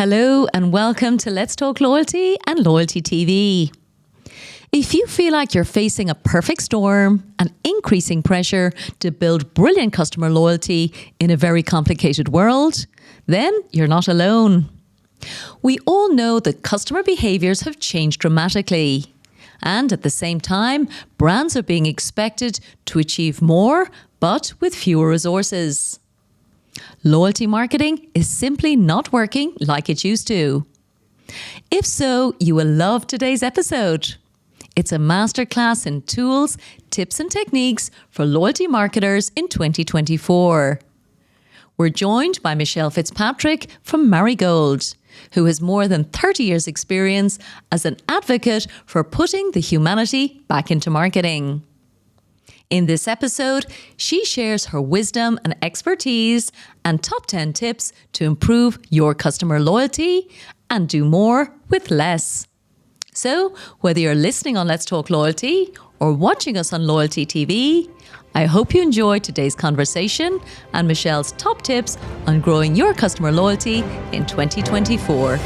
Hello and welcome to Let's Talk Loyalty and Loyalty TV. If you feel like you're facing a perfect storm and increasing pressure to build brilliant customer loyalty in a very complicated world, then you're not alone. We all know that customer behaviours have changed dramatically. And at the same time, brands are being expected to achieve more, but with fewer resources. Loyalty marketing is simply not working like it used to. If so, you will love today's episode. It's a masterclass in tools, tips and techniques for loyalty marketers in 2024. We're joined by Michele Fitzpatrick from Marigold, who has more than 30 years' experience as an advocate for putting the humanity back into marketing. In this episode, she shares her wisdom and expertise and top 10 tips to improve your customer loyalty and do more with less. So, whether you're listening on Let's Talk Loyalty or watching us on Loyalty TV, I hope you enjoyed today's conversation and Michele's top tips on growing your customer loyalty in 2024.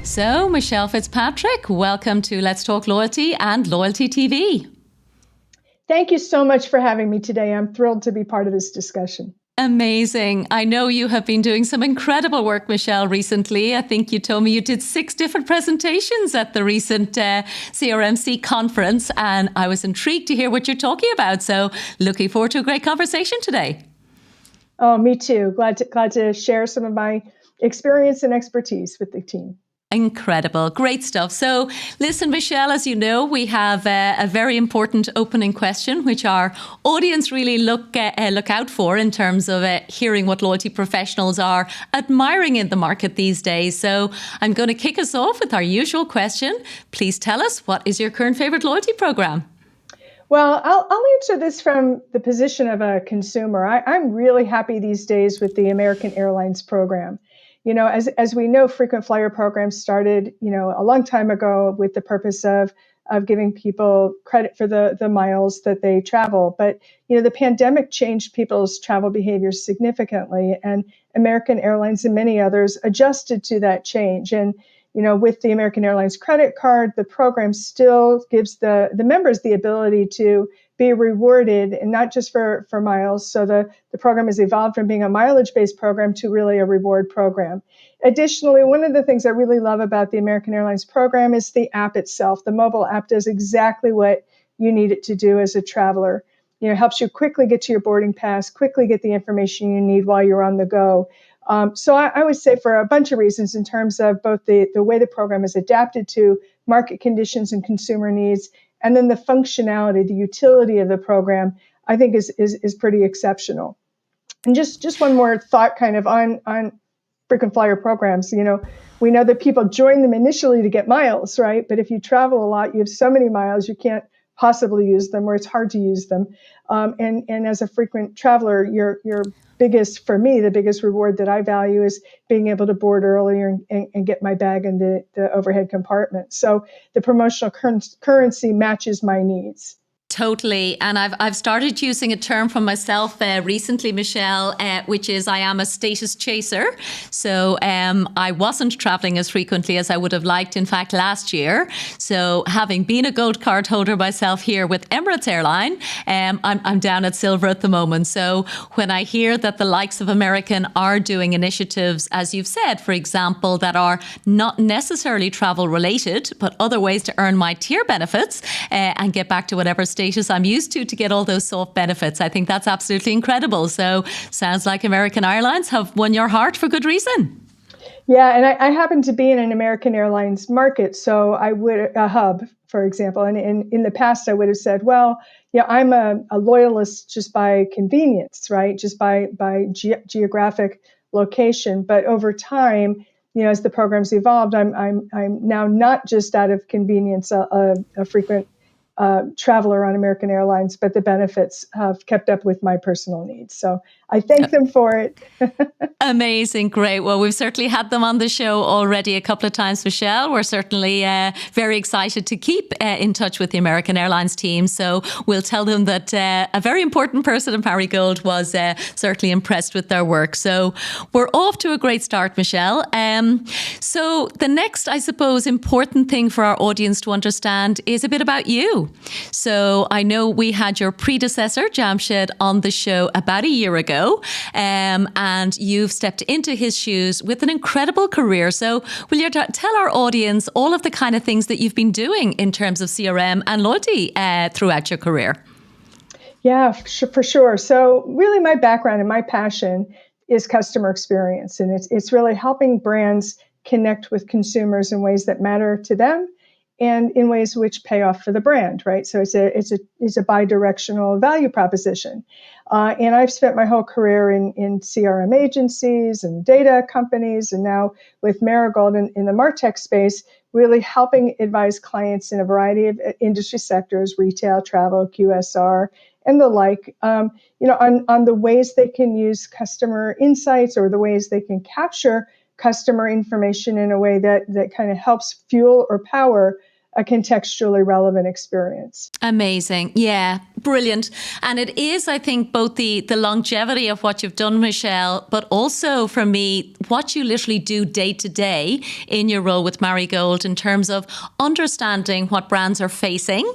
So, Michele Fitzpatrick, welcome to Let's Talk Loyalty and Loyalty TV. Thank you so much for having me today. I'm thrilled to be part of this discussion. Amazing. I know you have been doing some incredible work, Michele, recently. I think you told me you did 6 different presentations at the recent CRMC conference, and I was intrigued to hear what you're talking about. So looking forward to a great conversation today. Oh, me too. Glad to share some of my experience and expertise with the team. Incredible. Great stuff. So listen, Michele, as you know, we have a very important opening question, which our audience really look out for in terms of hearing what loyalty professionals are admiring in the market these days. So I'm going to kick us off with our usual question. Please tell us, what is your current favorite loyalty program? Well, I'll answer this from the position of a consumer. I'm really happy these days with the American Airlines program. You know, as we know, frequent flyer programs started, a long time ago with the purpose of giving people credit for the miles that they travel. But, the pandemic changed people's travel behaviors significantly, and American Airlines and many others adjusted to that change. And, with the American Airlines credit card, the program still gives the members the ability to be rewarded, and not just for miles. So the program has evolved from being a mileage-based program to really a reward program. Additionally, one of the things I really love about the American Airlines program is the app itself. The mobile app does exactly what you need it to do as a traveler. It helps you quickly get to your boarding pass, quickly get the information you need while you're on the go. So I would say for a bunch of reasons in terms of both the way the program is adapted to market conditions and consumer needs, and then the functionality, the utility of the program, I think is pretty exceptional. And just one more thought kind of on frequent flyer programs. We know that people join them initially to get miles, right? But if you travel a lot, you have so many miles, you can't possibly use them, or it's hard to use them. And as a frequent traveler, for me, the biggest reward that I value is being able to board earlier and get my bag in the overhead compartment. So the promotional currency matches my needs. Totally. And I've started using a term for myself recently, Michele, which is I am a status chaser. So I wasn't traveling as frequently as I would have liked, in fact, last year. So having been a gold card holder myself here with Emirates Airline, I'm down at silver at the moment. So when I hear that the likes of American are doing initiatives, as you've said, for example, that are not necessarily travel related, but other ways to earn my tier benefits and get back to whatever status I'm used to get all those soft benefits. I think that's absolutely incredible. So sounds like American Airlines have won your heart for good reason. Yeah, and I happen to be in an American Airlines market, so I would a hub, for example. And in the past, I would have said, well, I'm a loyalist just by convenience, right? Just by geographic location. But over time, as the program's evolved, I'm now not just out of convenience a frequent traveler on American Airlines, but the benefits have kept up with my personal needs. So I thank them for it. Amazing. Great. Well, we've certainly had them on the show already a couple of times, Michele. We're certainly very excited to keep in touch with the American Airlines team. So we'll tell them that a very important person at Marigold was certainly impressed with their work. So we're off to a great start, Michele. So the next, I suppose, important thing for our audience to understand is a bit about you. So I know we had your predecessor, Jamshed, on the show about a year ago, and you've stepped into his shoes with an incredible career. So will you tell our audience all of the kind of things that you've been doing in terms of CRM and loyalty throughout your career? Yeah, for sure. So really my background and my passion is customer experience. And it's really helping brands connect with consumers in ways that matter to them and in ways which pay off for the brand, right? So it's a bi-directional value proposition. And I've spent my whole career in CRM agencies and data companies, and now with Marigold in the MarTech space, really helping advise clients in a variety of industry sectors, retail, travel, QSR, and the like, on the ways they can use customer insights or the ways they can capture customer information in a way that kind of helps fuel or power a contextually relevant experience. Amazing. Yeah, brilliant. And it is, I think, both the longevity of what you've done, Michele, but also for me, what you literally do day to day in your role with Marigold in terms of understanding what brands are facing.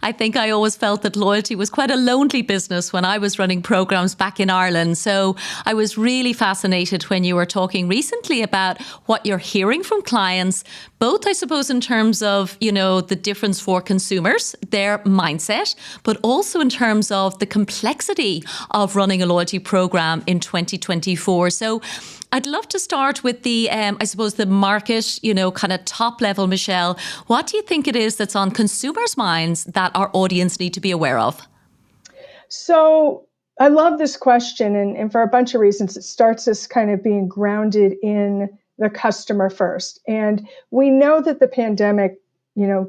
I think I always felt that loyalty was quite a lonely business when I was running programs back in Ireland. So I was really fascinated when you were talking recently about what you're hearing from clients, both, I suppose, in terms of, the difference for consumers, their mindset, but also in terms of the complexity of running a loyalty program in 2024. So I'd love to start with the, I suppose, the market, kind of top level, Michele. What do you think it is that's on consumers' minds that our audience need to be aware of? So I love this question, and for a bunch of reasons. It starts us kind of being grounded in the customer first. And we know that the pandemic,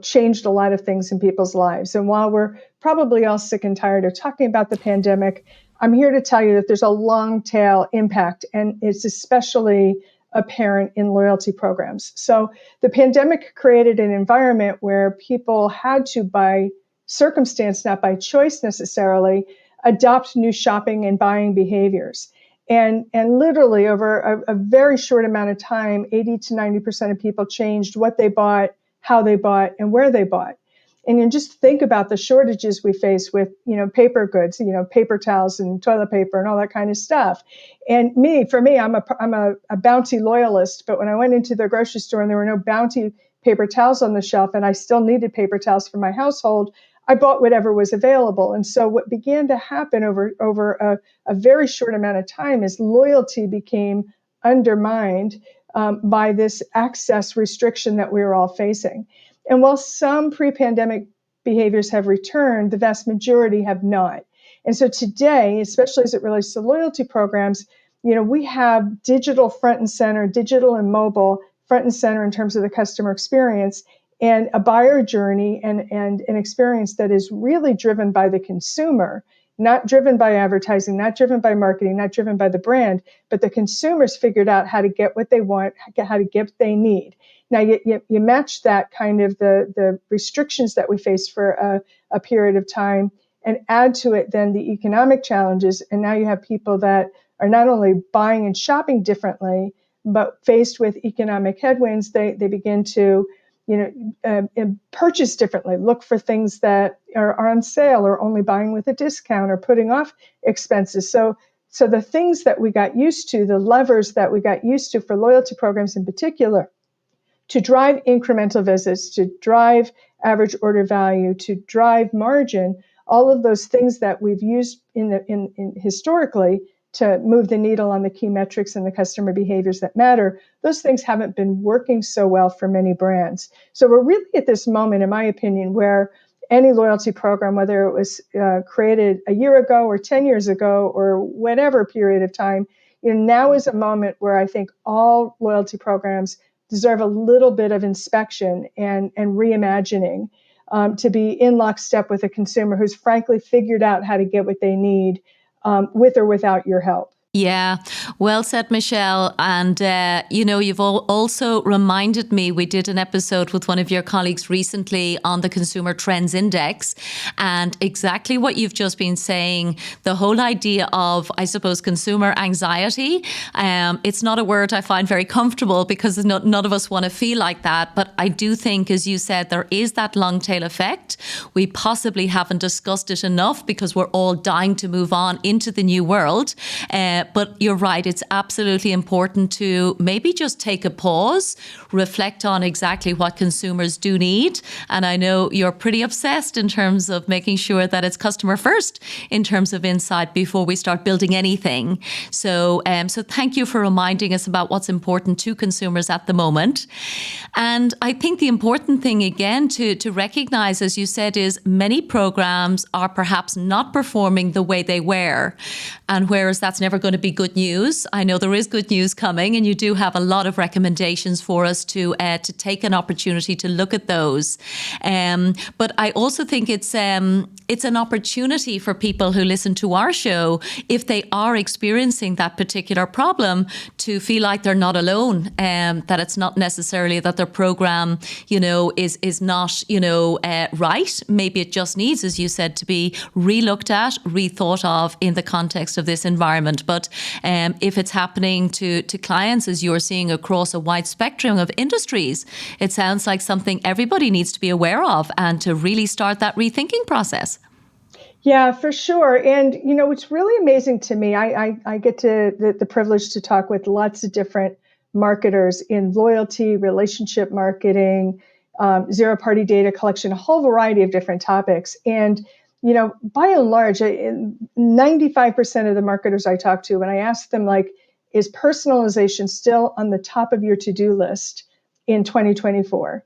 changed a lot of things in people's lives. And while we're probably all sick and tired of talking about the pandemic, I'm here to tell you that there's a long tail impact, and it's especially apparent in loyalty programs. So the pandemic created an environment where people had to, by circumstance, not by choice necessarily, adopt new shopping and buying behaviors. And literally over a very short amount of time, 80 to 90% of people changed what they bought, how they bought, and where they bought. And you just think about the shortages we face with, paper goods, paper towels and toilet paper and all that kind of stuff. And for me, I'm a Bounty loyalist, but when I went into the grocery store and there were no Bounty paper towels on the shelf and I still needed paper towels for my household, I bought whatever was available. And so what began to happen over a very short amount of time is loyalty became undermined by this access restriction that we were all facing. And while some pre-pandemic behaviors have returned, the vast majority have not. And so today, especially as it relates to loyalty programs, we have digital front and center, digital and mobile front and center in terms of the customer experience, and a buyer journey and an experience that is really driven by the consumer, not driven by advertising, not driven by marketing, not driven by the brand, but the consumers figured out how to get what they want, how to get what they need. Now, you match that kind of the restrictions that we face for a period of time and add to it then the economic challenges. And now you have people that are not only buying and shopping differently, but faced with economic headwinds, they begin to purchase differently, look for things that are on sale or only buying with a discount or putting off expenses. So the things that we got used to, the levers that we got used to for loyalty programs in particular, to drive incremental visits, to drive average order value, to drive margin, all of those things that we've used in historically to move the needle on the key metrics and the customer behaviors that matter, those things haven't been working so well for many brands. So we're really at this moment, in my opinion, where any loyalty program, whether it was created a year ago or 10 years ago or whatever period of time, now is a moment where I think all loyalty programs deserve a little bit of inspection and reimagining. to be in lockstep with a consumer who's frankly figured out how to get what they need with or without your help. Yeah, well said, Michelle. And, you've also reminded me, we did an episode with one of your colleagues recently on the Consumer Trends Index, and exactly what you've just been saying, the whole idea of, I suppose, consumer anxiety. It's not a word I find very comfortable because none of us want to feel like that. But I do think, as you said, there is that long tail effect. We possibly haven't discussed it enough because we're all dying to move on into the new world. But you're right, it's absolutely important to maybe just take a pause, reflect on exactly what consumers do need. And I know you're pretty obsessed in terms of making sure that it's customer first in terms of insight before we start building anything. So thank you for reminding us about what's important to consumers at the moment. And I think the important thing, again, to recognize, as you said, is many programs are perhaps not performing the way they were. And whereas that's never going to be good news, I know there is good news coming, and you do have a lot of recommendations for us to take an opportunity to look at those. But I also think it's an opportunity for people who listen to our show, if they are experiencing that particular problem, to feel like they're not alone, that it's not necessarily that their program, is not, right. Maybe it just needs, as you said, to be re-looked at, rethought of in the context of this environment. But if it's happening to clients, as you're seeing across a wide spectrum of industries, it sounds like something everybody needs to be aware of and to really start that rethinking process. Yeah, for sure. And, what's really amazing to me, I get the privilege to talk with lots of different marketers in loyalty, relationship marketing, zero-party data collection, a whole variety of different topics. And, by and large, 95% of the marketers I talk to, when I ask them, is personalization still on the top of your to-do list in 2024?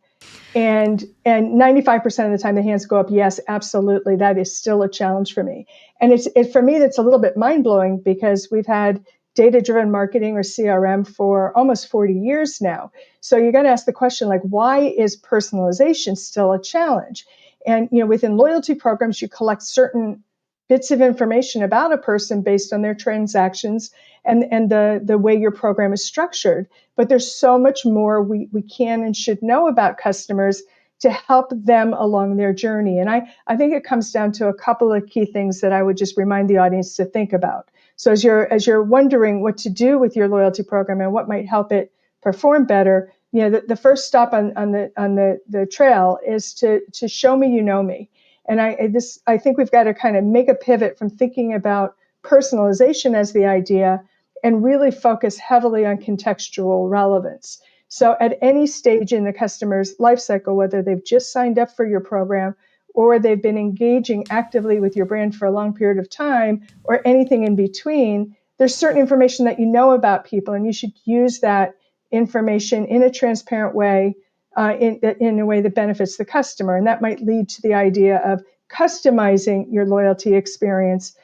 And 95% of the time the hands go up, yes, absolutely. That is still a challenge for me. And for me, that's a little bit mind-blowing because we've had data-driven marketing or CRM for almost 40 years now. So you got to ask the question, why is personalization still a challenge? And, within loyalty programs, you collect certain bits of information about a person based on their transactions and the way your program is structured. But there's so much more we can and should know about customers to help them along their journey. And I think it comes down to a couple of key things that I would just remind the audience to think about. So as you're wondering what to do with your loyalty program and what might help it perform better, the first stop on the trail is to show me you know me. And I think we've got to kind of make a pivot from thinking about personalization as the idea and really focus heavily on contextual relevance. So at any stage in the customer's life cycle, whether they've just signed up for your program or they've been engaging actively with your brand for a long period of time or anything in between, there's certain information that you know about people, and you should use that information in a transparent way, in a way that benefits the customer. And that might lead to the idea of customizing your loyalty experience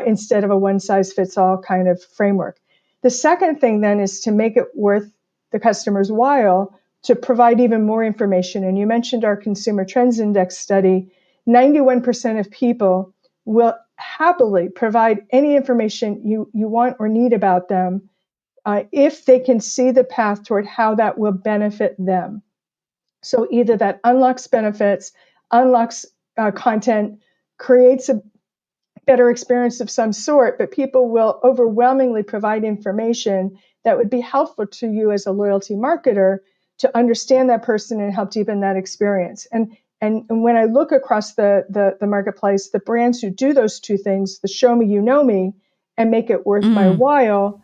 instead of a one-size-fits-all kind of framework. The second thing then is to make it worth the customer's while to provide even more information. And you mentioned our Consumer Trends Index study. 91% of people will happily provide any information you want or need about them if they can see the path toward how that will benefit them. So either that unlocks benefits, unlocks content, creates a better experience of some sort, but people will overwhelmingly provide information that would be helpful to you as a loyalty marketer to understand that person and help deepen that experience. And when I look across the marketplace, the brands who do those two things, the show me, you know me, and make it worth my while,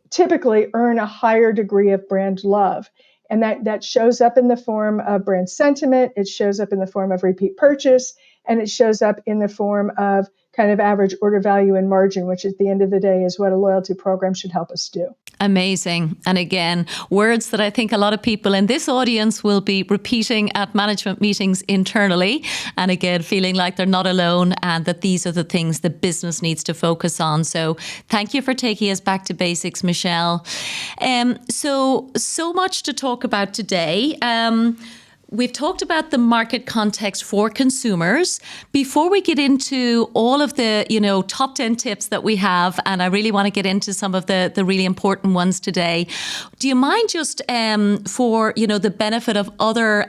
typically earn a higher degree of brand love. And that shows up in the form of brand sentiment, it shows up in the form of repeat purchase, and it shows up in the form of kind of average order value and margin, which at the end of the day is what a loyalty program should help us do. Amazing. And again, words that I think a lot of people in this audience will be repeating at management meetings internally. And again, feeling like they're not alone and that these are the things the business needs to focus on. So thank you for taking us back to basics, Michele. So much to talk about today. we've talked about the market context for consumers. Before we get into all of the, top 10 tips that we have, and I really want to get into some of the really important ones today, do you mind just for, the benefit of other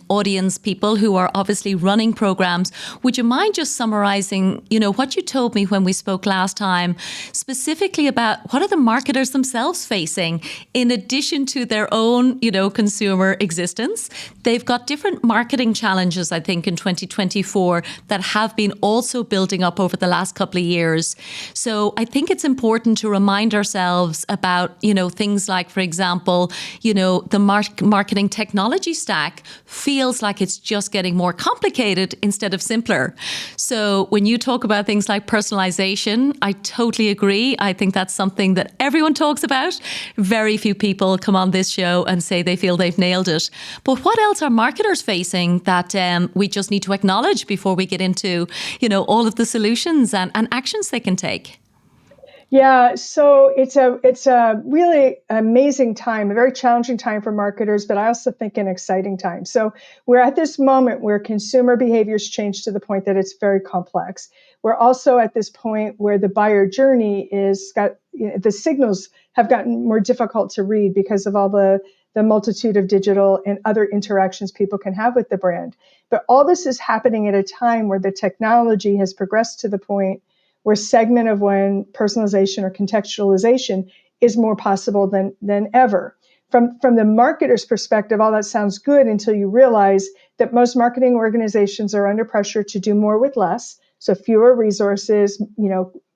audience people who are obviously running programs, would you mind just summarizing, what you told me when we spoke last time, specifically about what are the marketers themselves facing in addition to their own, consumer existence? They've got different marketing challenges, I think, in 2024 that have been also building up over the last couple of years. So I think it's important to remind ourselves about, things like, for example, the marketing technology stack feels like it's just getting more complicated instead of simpler. So when you talk about things like personalization, I totally agree. I think that's something that everyone talks about. Very few people come on this show and say they feel they've nailed it. But what else are marketers facing that we just need to acknowledge before we get into, all of the solutions and actions they can take? Yeah, so it's a really amazing time, a very challenging time for marketers, but I also think an exciting time. So we're at this moment where consumer behaviors change to the point that it's very complex. We're also at this point where the buyer journey the signals have gotten more difficult to read because of all the multitude of digital and other interactions people can have with the brand. But all this is happening at a time where the technology has progressed to the point where segment of one personalization or contextualization is more possible than ever. From the marketer's perspective, all that sounds good until you realize that most marketing organizations are under pressure to do more with less. So fewer resources,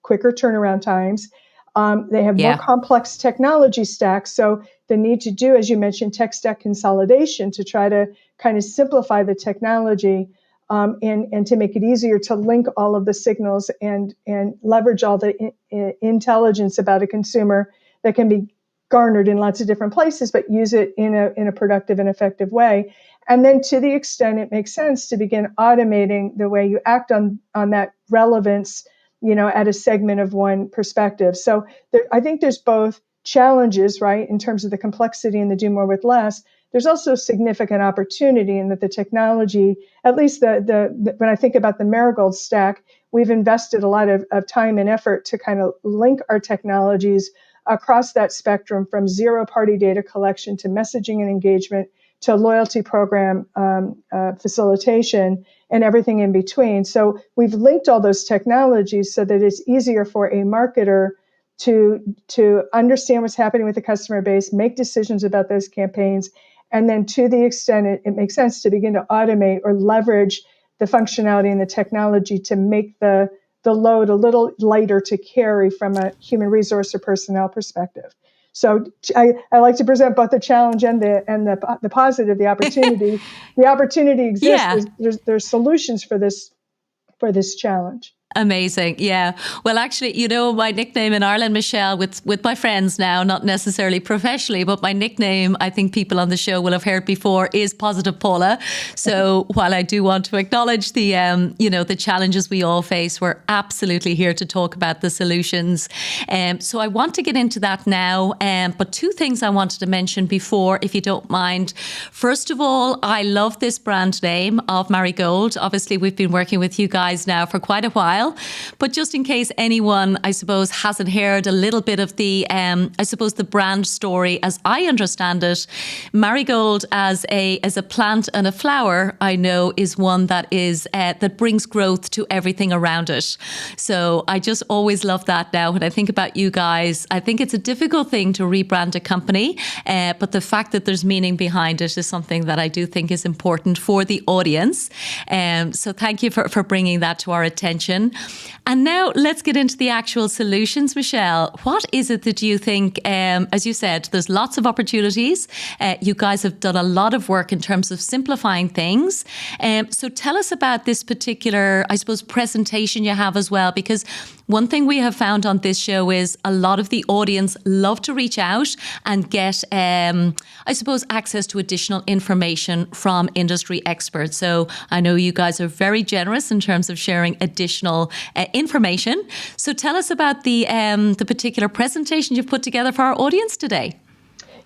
quicker turnaround times. They have more complex technology stacks. So the need to do, as you mentioned, tech stack consolidation to try to kind of simplify the technology and to make it easier to link all of the signals and leverage all the intelligence about a consumer that can be garnered in lots of different places, but use it in a productive and effective way. And then to the extent it makes sense to begin automating the way you act on that relevance, at a segment of one perspective. So I think there's both challenges, right, in terms of the complexity and the do more with less. There's also significant opportunity in that the technology, at least when I think about the Marigold stack, we've invested a lot of time and effort to kind of link our technologies across that spectrum from zero-party data collection to messaging and engagement to loyalty program facilitation and everything in between. So we've linked all those technologies so that it's easier for a marketer to understand what's happening with the customer base, make decisions about those campaigns, and then to the extent it makes sense to begin to automate or leverage the functionality and the technology to make the load a little lighter to carry from a human resource or personnel perspective. So I like to present both the challenge and the positive, the opportunity. The opportunity exists. Yeah. There's solutions for this challenge. Amazing. Yeah. Well, actually, my nickname in Ireland, Michelle, with my friends now, not necessarily professionally, but my nickname, I think people on the show will have heard before, is Positive Paula. So while I do want to acknowledge the, the challenges we all face, we're absolutely here to talk about the solutions. So I want to get into that now. But two things I wanted to mention before, if you don't mind. First of all, I love this brand name of Marigold. Obviously, we've been working with you guys now for quite a while. But just in case anyone, I suppose, hasn't heard a little bit of the, the brand story as I understand it, Marigold as a plant and a flower, I know, is one that is that brings growth to everything around it. So I just always love that now. When I think about you guys, I think it's a difficult thing to rebrand a company, but the fact that there's meaning behind it is something that I do think is important for the audience. So thank you for bringing that to our attention. And now let's get into the actual solutions, Michele. What is it that you think, as you said, there's lots of opportunities. You guys have done a lot of work in terms of simplifying things. So tell us about this particular, I suppose, presentation you have as well, because one thing we have found on this show is a lot of the audience love to reach out and get, access to additional information from industry experts. So I know you guys are very generous in terms of sharing additional information. So tell us about the particular presentation you've put together for our audience today.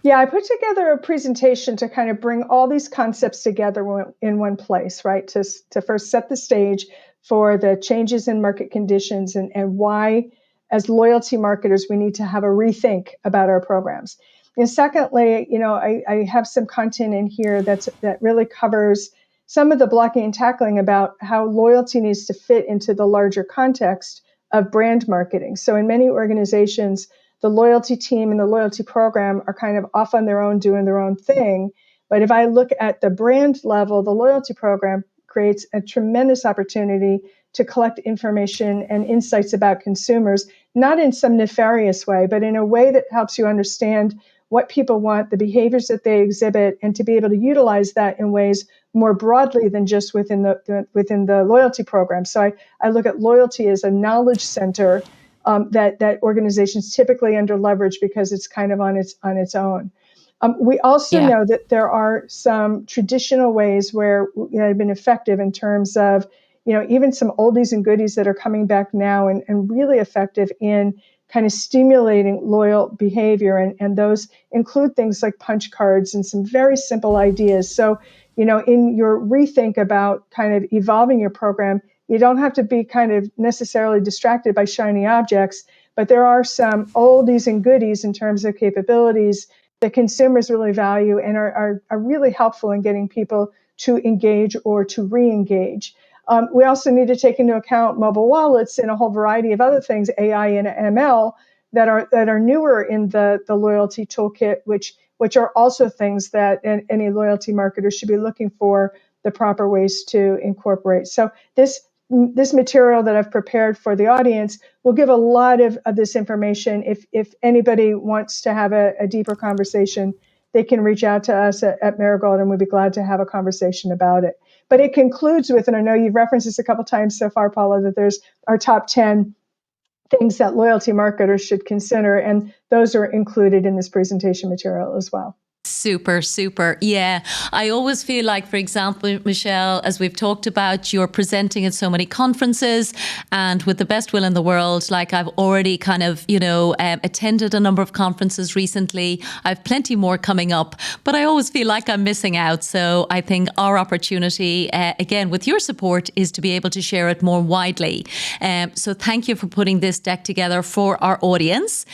Yeah, I put together a presentation to kind of bring all these concepts together in one place, right? To first set the stage for the changes in market conditions and why, as loyalty marketers, we need to have a rethink about our programs. And secondly, I have some content in here that really covers some of the blocking and tackling about how loyalty needs to fit into the larger context of brand marketing. So in many organizations, the loyalty team and the loyalty program are kind of off on their own, doing their own thing. But if I look at the brand level, the loyalty program creates a tremendous opportunity to collect information and insights about consumers, not in some nefarious way, but in a way that helps you understand what people want, the behaviors that they exhibit, and to be able to utilize that in ways more broadly than just within the loyalty program. So I look at loyalty as a knowledge center that organizations typically under leverage because it's kind of on its own. We also Yeah. know that there are some traditional ways where have been effective in terms of, even some oldies and goodies that are coming back now and really effective in kind of stimulating loyal behavior. And those include things like punch cards and some very simple ideas. So, in your rethink about kind of evolving your program, you don't have to be kind of necessarily distracted by shiny objects, but there are some oldies and goodies in terms of capabilities that consumers really value and are really helpful in getting people to engage or to re-engage. We also need to take into account mobile wallets and a whole variety of other things, AI and ML, that are newer in the loyalty toolkit, which are also things that any loyalty marketer should be looking for the proper ways to incorporate. So this material that I've prepared for the audience will give a lot of this information. If anybody wants to have a deeper conversation, they can reach out to us at Marigold, and we'd be glad to have a conversation about it. But it concludes with, and I know you've referenced this a couple times so far, Paula, that there's our top 10 things that loyalty marketers should consider, and those are included in this presentation material as well. Super, super. Yeah. I always feel like, for example, Michelle, as we've talked about, you're presenting at so many conferences, and with the best will in the world, like I've already kind of, attended a number of conferences recently. I've plenty more coming up, but I always feel like I'm missing out. So I think our opportunity, again, with your support, is to be able to share it more widely. So thank you for putting this deck together for our audience.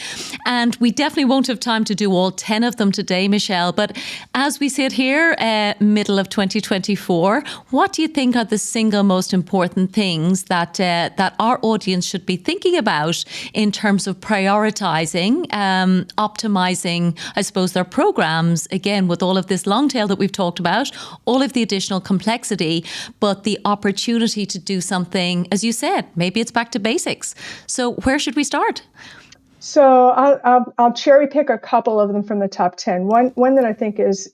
And we definitely won't have time to do all 10 of them today, Michelle. But as we sit here, middle of 2024, what do you think are the single most important things that our audience should be thinking about in terms of prioritizing, optimizing, I suppose, their programs, again, with all of this long tail that we've talked about, all of the additional complexity, but the opportunity to do something, as you said, maybe it's back to basics. So where should we start? So I'll cherry pick a couple of them from the top 10. One that I think is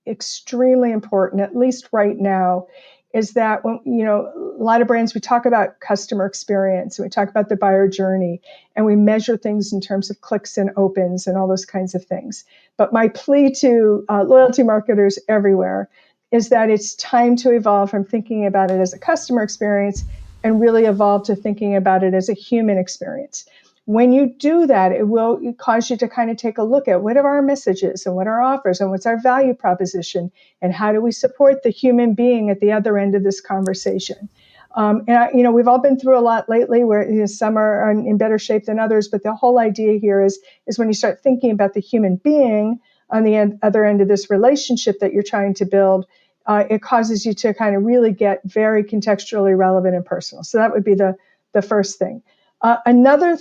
extremely important, at least right now, is that when a lot of brands, we talk about customer experience, and we talk about the buyer journey, and we measure things in terms of clicks and opens and all those kinds of things. But my plea to loyalty marketers everywhere is that it's time to evolve from thinking about it as a customer experience and really evolve to thinking about it as a human experience. When you do that, it will cause you to kind of take a look at what are our messages and what are our offers and what's our value proposition and how do we support the human being at the other end of this conversation. We've all been through a lot lately where some are in better shape than others, but the whole idea here is when you start thinking about the human being on the other end of this relationship that you're trying to build, it causes you to kind of really get very contextually relevant and personal. So that would be the first thing. Another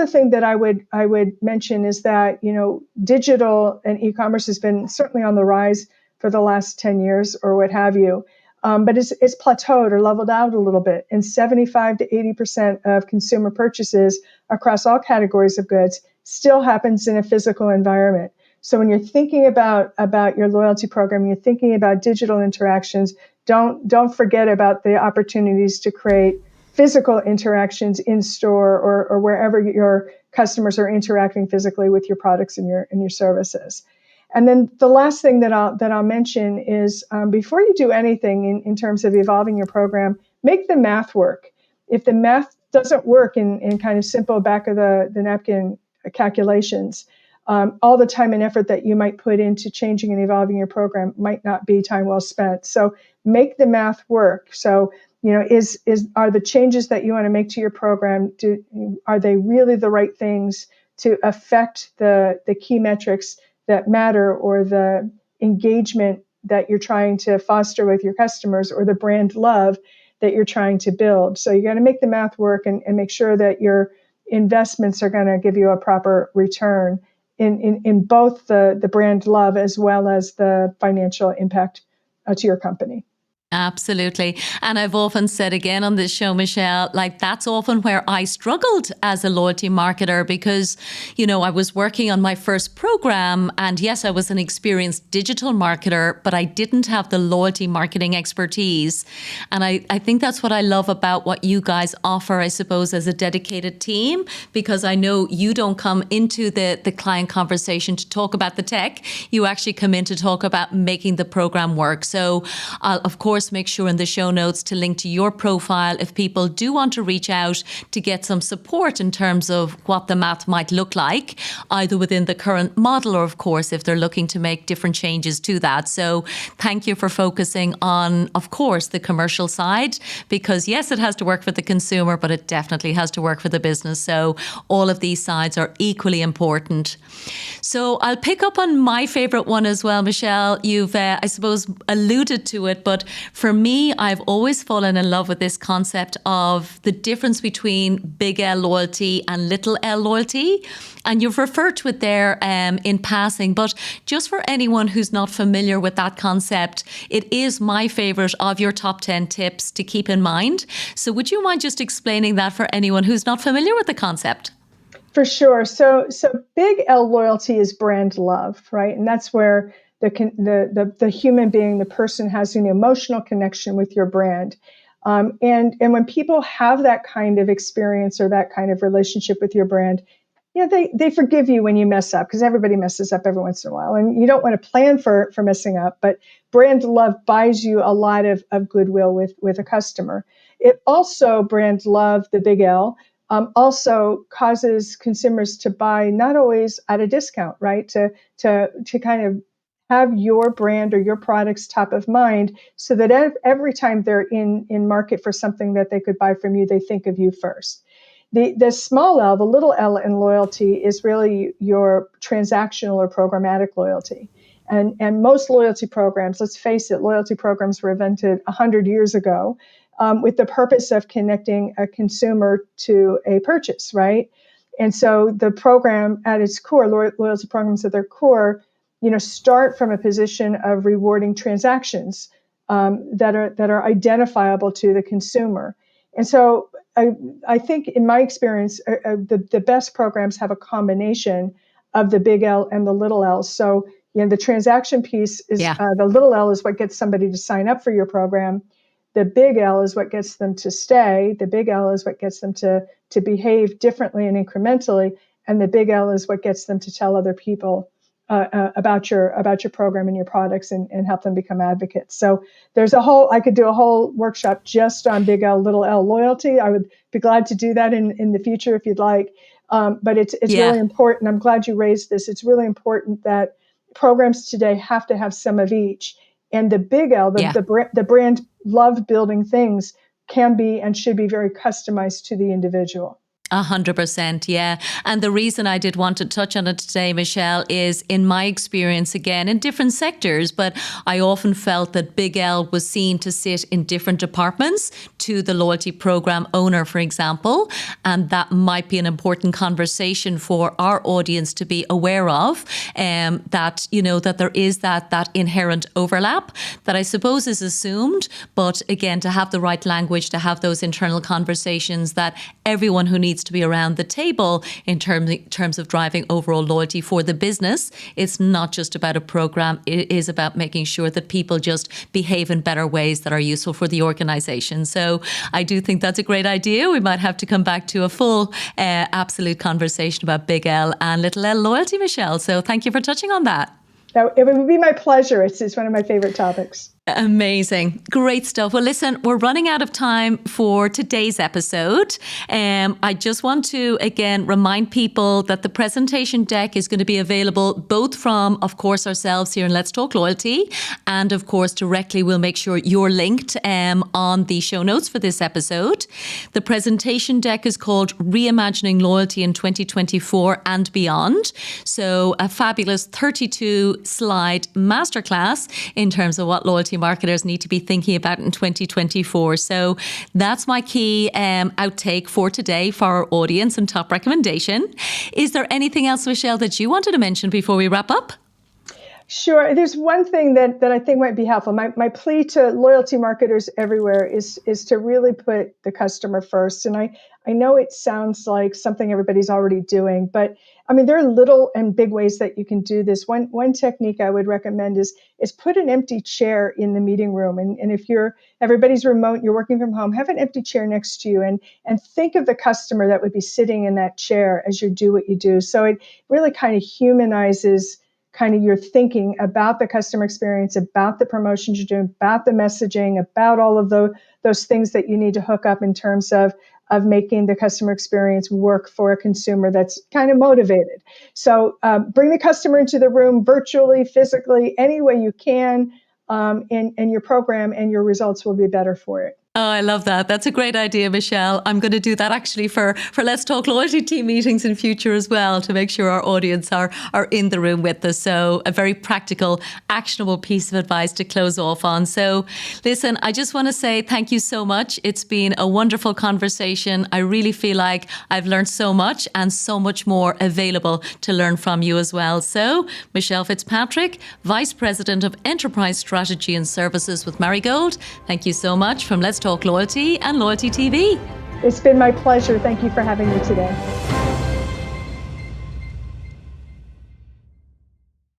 thing that I would mention is that digital and e-commerce has been certainly on the rise for the last 10 years or what have you, but it's plateaued or leveled out a little bit. And 75 to 80% of consumer purchases across all categories of goods still happens in a physical environment. So when you're thinking about your loyalty program, you're thinking about digital interactions, don't forget about the opportunities to create physical interactions in store or wherever your customers are interacting physically with your products and your services. And then the last thing that I'll mention is before you do anything in terms of evolving your program, make the math work. If the math doesn't work in kind of simple back of the napkin calculations, all the time and effort that you might put into changing and evolving your program might not be time well spent. So make the math work. So, are the changes that you want to make to your program, are they really the right things to affect the key metrics that matter, or the engagement that you're trying to foster with your customers, or the brand love that you're trying to build? So you got to make the math work and make sure that your investments are going to give you a proper return in both the brand love as well as the financial impact to your company. Absolutely. And I've often said again on this show, Michele, like that's often where I struggled as a loyalty marketer because, I was working on my first program and yes, I was an experienced digital marketer, but I didn't have the loyalty marketing expertise. And I think that's what I love about what you guys offer, I suppose, as a dedicated team, because I know you don't come into the client conversation to talk about the tech. You actually come in to talk about making the program work. So I'll, of course, make sure in the show notes to link to your profile if people do want to reach out to get some support in terms of what the math might look like, either within the current model or, of course, if they're looking to make different changes to that. So thank you for focusing on, of course, the commercial side, because yes, it has to work for the consumer, but it definitely has to work for the business. So all of these sides are equally important. So I'll pick up on my favorite one as well, Michele. You've, I suppose, alluded to it, but for me, I've always fallen in love with this concept of the difference between big L loyalty and little L loyalty. And you've referred to it there in passing, but just for anyone who's not familiar with that concept, it is my favorite of your top 10 tips to keep in mind. So would you mind just explaining that for anyone who's not familiar with the concept? For sure. So big L loyalty is brand love, right? And that's where the human being, the person, has an emotional connection with your brand. And when people have that kind of experience or that kind of relationship with your brand, they forgive you when you mess up, because everybody messes up every once in a while. And you don't want to plan for messing up, but brand love buys you a lot of goodwill with a customer. It also, brand love, the big L, also causes consumers to buy not always at a discount, right? To kind of have your brand or your products top of mind, so that every time they're in market for something that they could buy from you, they think of you first. The small L, the little L in loyalty, is really your transactional or programmatic loyalty. And most loyalty programs, let's face it, loyalty programs were invented 100 years ago with the purpose of connecting a consumer to a purchase, right? And so the program at its core, loyalty programs at their core, start from a position of rewarding transactions that are identifiable to the consumer. And so I think, in my experience, the best programs have a combination of the big L and the little L. So the transaction piece is the little L is what gets somebody to sign up for your program. The big L is what gets them to stay. The big L is what gets them to behave differently and incrementally. And the big L is what gets them to tell other people about your program and your products and help them become advocates. So I could do a whole workshop just on big L, little L loyalty. I would be glad to do that in the future if you'd like. But it's really important. I'm glad you raised this. It's really important that programs today have to have some of each. And the big L, the brand love building things, can be and should be very customized to the individual. 100%, yeah. And the reason I did want to touch on it today, Michele, is in my experience, again, in different sectors, but I often felt that Big L was seen to sit in different departments to the loyalty program owner, for example. And that might be an important conversation for our audience to be aware of, that, that there is that inherent overlap that I suppose is assumed. But again, to have the right language, to have those internal conversations that everyone who needs to be around the table in terms of driving overall loyalty for the business. It's not just about a program. It is about making sure that people just behave in better ways that are useful for the organization. So I do think that's a great idea. We might have to come back to a full absolute conversation about Big L and Little L loyalty, Michele. So thank you for touching on that. It would be my pleasure. It's one of my favorite topics. Amazing. Great stuff. Well, listen, we're running out of time for today's episode. I just want to, again, remind people that the presentation deck is going to be available both from, of course, ourselves here in Let's Talk Loyalty. And, of course, directly, we'll make sure you're linked on the show notes for this episode. The presentation deck is called Reimagining Loyalty in 2024 and Beyond. So a fabulous 32-slide masterclass in terms of what loyalty marketers need to be thinking about in 2024. So that's my key outtake for today for our audience and top recommendation. Is there anything else, Michele, that you wanted to mention before we wrap up? Sure. There's one thing that I think might be helpful. My plea to loyalty marketers everywhere is to really put the customer first. And I know it sounds like something everybody's already doing, but I mean, there are little and big ways that you can do this. One technique I would recommend is put an empty chair in the meeting room. And if everybody's remote, you're working from home, have an empty chair next to you and think of the customer that would be sitting in that chair as you do what you do. So it really kind of humanizes kind of your thinking about the customer experience, about the promotions you're doing, about the messaging, about all of those things that you need to hook up in terms of making the customer experience work for a consumer that's kind of motivated. So bring the customer into the room virtually, physically, any way you can, and your program and your results will be better for it. Oh, I love that. That's a great idea, Michele. I'm going to do that actually for Let's Talk Loyalty team meetings in future as well, to make sure our audience are in the room with us. So a very practical, actionable piece of advice to close off on. So listen, I just want to say thank you so much. It's been a wonderful conversation. I really feel like I've learned so much and so much more available to learn from you as well. So Michele Fitzpatrick, Vice President of Enterprise Strategy and Services with Marigold. Thank you so much from Let's Talk Loyalty and Loyalty TV. It's been my pleasure. Thank you for having me today.